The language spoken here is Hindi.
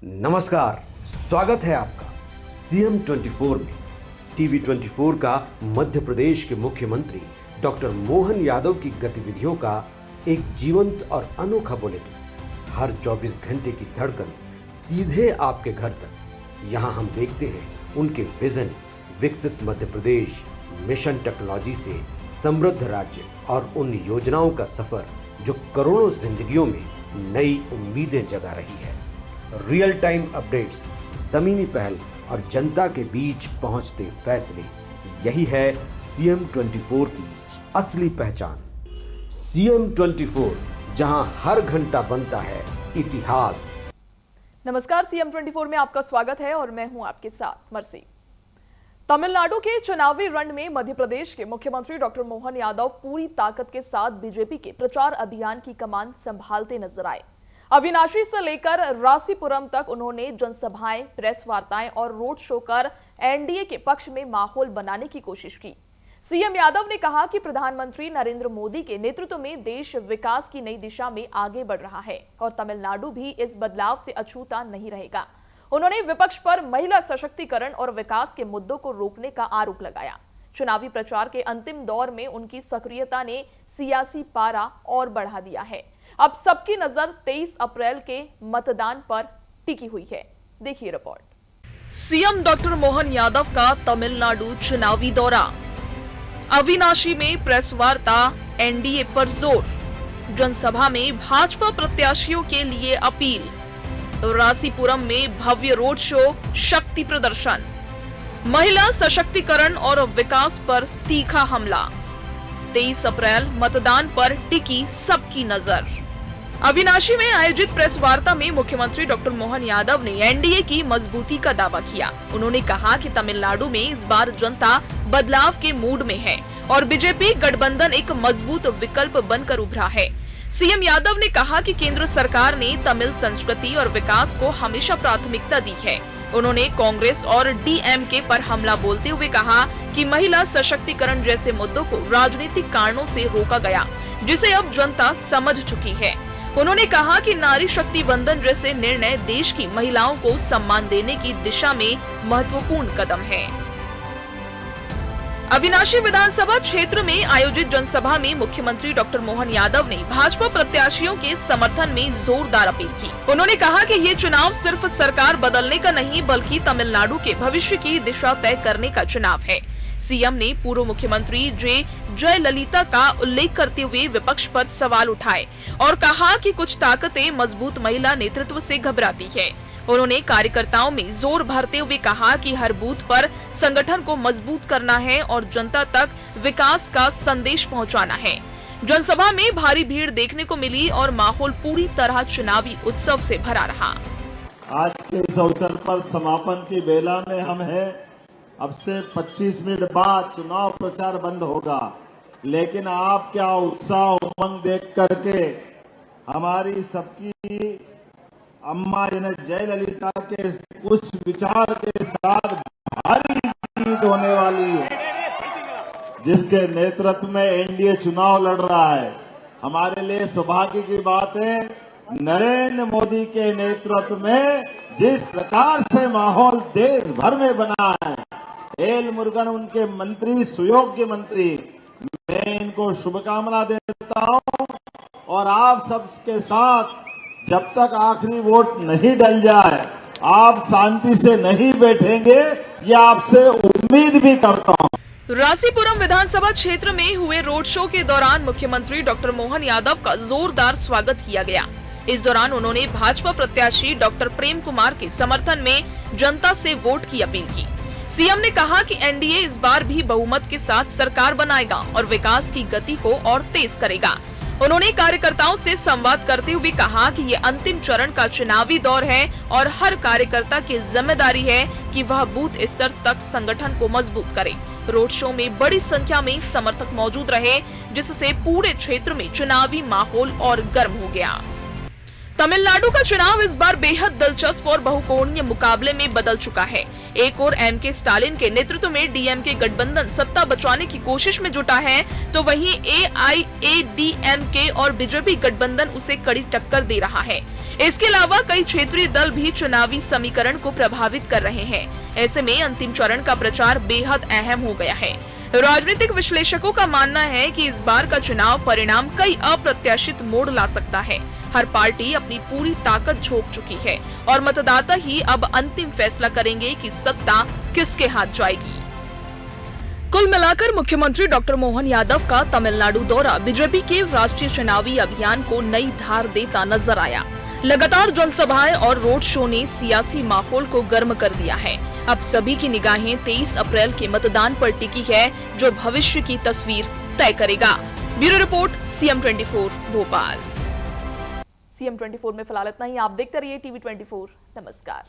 नमस्कार, स्वागत है आपका सीएम 24 में। टीवी 24 का मध्य प्रदेश के मुख्यमंत्री डॉक्टर मोहन यादव की गतिविधियों का एक जीवंत और अनोखा बुलेटिन। हर 24 घंटे की धड़कन सीधे आपके घर तक। यहाँ हम देखते हैं उनके विजन, विकसित मध्य प्रदेश, मिशन टेक्नोलॉजी से समृद्ध राज्य और उन योजनाओं का सफर जो करोड़ों जिंदगियों में नई उम्मीदें जगा रही है। रियल टाइम अपडेट्स, ज़मीनी पहल और जनता के बीच पहुंचते फैसले, यही है सीएम 24 की असली पहचान। सीएम 24, जहां हर घंटा बनता है इतिहास। नमस्कार, सीएम 24 में आपका स्वागत है और मैं हूं आपके साथ मर्सी। तमिलनाडु के चुनावी रण में मध्य प्रदेश के मुख्यमंत्री डॉक्टर मोहन यादव पूरी ताकत के साथ बीजेपी के प्रचार अभियान की कमान संभालते नजर आए। अविनाशी से लेकर रासीपुरम तक उन्होंने जनसभाएं, प्रेस वार्ताएं और रोड शो कर एनडीए के पक्ष में माहौल बनाने की कोशिश की। सीएम यादव ने कहा कि प्रधानमंत्री नरेंद्र मोदी के नेतृत्व में देश विकास की नई दिशा में आगे बढ़ रहा है और तमिलनाडु भी इस बदलाव से अछूता नहीं रहेगा। उन्होंने विपक्ष पर महिला सशक्तिकरण और विकास के मुद्दों को रोकने का आरोप लगाया। चुनावी प्रचार के अंतिम दौर में उनकी सक्रियता ने सियासी पारा और बढ़ा दिया है। अब सबकी नजर 23 अप्रैल के मतदान पर टिकी हुई है। देखिए report. CM doctor Mohan Yadav का तमिलनाडु चुनावी दौरा। अविनाशी में प्रेस वार्ता, एनडीए पर जोर। जनसभा में भाजपा प्रत्याशियों के लिए अपील। रासीपुरम में भव्य रोड शो, शक्ति प्रदर्शन। महिला सशक्तिकरण और विकास पर तीखा हमला। 23 अप्रैल मतदान पर टिकी सबकी नजर। अविनाशी में आयोजित प्रेस वार्ता में मुख्यमंत्री डॉक्टर मोहन यादव ने एनडीए की मजबूती का दावा किया। उन्होंने कहा कि तमिलनाडु में इस बार जनता बदलाव के मूड में है और बीजेपी गठबंधन एक मजबूत विकल्प बनकर उभरा है। सीएम यादव ने कहा कि केंद्र सरकार ने तमिल संस्कृति और विकास को हमेशा प्राथमिकता दी है। उन्होंने कांग्रेस और डीएमके पर हमला बोलते हुए कहा कि महिला सशक्तिकरण जैसे मुद्दों को राजनीतिक कारणों से रोका गया, जिसे अब जनता समझ चुकी है। उन्होंने कहा कि नारी शक्ति वंदन जैसे निर्णय देश की महिलाओं को सम्मान देने की दिशा में महत्वपूर्ण कदम है। अविनाशी विधानसभा क्षेत्र में आयोजित जनसभा में मुख्यमंत्री डॉक्टर मोहन यादव ने भाजपा प्रत्याशियों के समर्थन में जोरदार अपील की। उन्होंने कहा कि ये चुनाव सिर्फ सरकार बदलने का नहीं बल्कि तमिलनाडु के भविष्य की दिशा तय करने का चुनाव है। सीएम ने पूर्व मुख्यमंत्री जयललिता का उल्लेख करते हुए विपक्ष पर सवाल उठाए और कहा कि कुछ ताकतें मजबूत महिला नेतृत्व से घबराती है। उन्होंने कार्यकर्ताओं में जोर भरते हुए कहा कि हर बूथ पर संगठन को मजबूत करना है और जनता तक विकास का संदेश पहुंचाना है। जनसभा में भारी भीड़ देखने को मिली और माहौल पूरी तरह चुनावी उत्सव से भरा रहा। आज के इस अवसर पर समापन की बेला में हम हैं। अब से 25 मिनट बाद चुनाव प्रचार बंद होगा, लेकिन आप क्या उत्साह उमंग देख करके हमारी सबकी अम्मा जयललिता के उस विचार के साथ भारी जीत होने वाली है, जिसके नेतृत्व में एनडीए चुनाव लड़ रहा है। हमारे लिए सौभाग्य की बात है, नरेंद्र मोदी के नेतृत्व में जिस प्रकार से माहौल देश भर में बना है, एल मुरुगन उनके मंत्री, सुयोग्य मंत्री, मैं इनको शुभकामना देता हूं और आप सबके साथ जब तक आखिरी वोट नहीं डल जाए आप शांति से नहीं बैठेंगे, ये आपसे उम्मीद भी करता हूं। रासीपुरम विधानसभा क्षेत्र में हुए रोड शो के दौरान मुख्यमंत्री डॉक्टर मोहन यादव का जोरदार स्वागत किया गया। इस दौरान उन्होंने भाजपा प्रत्याशी डॉक्टर प्रेम कुमार के समर्थन में जनता से वोट की अपील की। सीएम ने कहा कि एनडीए इस बार भी बहुमत के साथ सरकार बनाएगा और विकास की गति को और तेज करेगा। उन्होंने कार्यकर्ताओं से संवाद करते हुए कहा कि ये अंतिम चरण का चुनावी दौर है और हर कार्यकर्ता की जिम्मेदारी है कि वह बूथ स्तर तक संगठन को मजबूत करे। रोड शो में बड़ी संख्या में समर्थक मौजूद रहे, जिससे पूरे क्षेत्र में चुनावी माहौल और गर्म हो गया। तमिलनाडु का चुनाव इस बार बेहद दिलचस्प और बहुकोणीय मुकाबले में बदल चुका है। एक और एमके स्टालिन के नेतृत्व में डीएमके गठबंधन सत्ता बचाने की कोशिश में जुटा है, तो वहीं एआईएडीएमके और बीजेपी गठबंधन उसे कड़ी टक्कर दे रहा है। इसके अलावा कई क्षेत्रीय दल भी चुनावी समीकरण को प्रभावित कर रहे हैं। ऐसे में अंतिम चरण का प्रचार बेहद अहम हो गया है। राजनीतिक विश्लेषकों का मानना है कि इस बार का चुनाव परिणाम कई अप्रत्याशित मोड़ ला सकता है। हर पार्टी अपनी पूरी ताकत झोंक चुकी है और मतदाता ही अब अंतिम फैसला करेंगे कि सत्ता किसके हाथ जाएगी। कुल मिलाकर मुख्यमंत्री डॉक्टर मोहन यादव का तमिलनाडु दौरा बीजेपी के राष्ट्रीय चुनावी अभियान को नई धार देता नजर आया। लगातार जनसभाएं और रोड शो ने सियासी माहौल को गर्म कर दिया है। अब सभी की निगाहें 23 अप्रैल के मतदान पर टिकी है, जो भविष्य की तस्वीर तय करेगा। Bureau report CM 24 Bhopal. CM 24 में फिलहाल इतना ही। आप देखते रहिए TV 24। नमस्कार।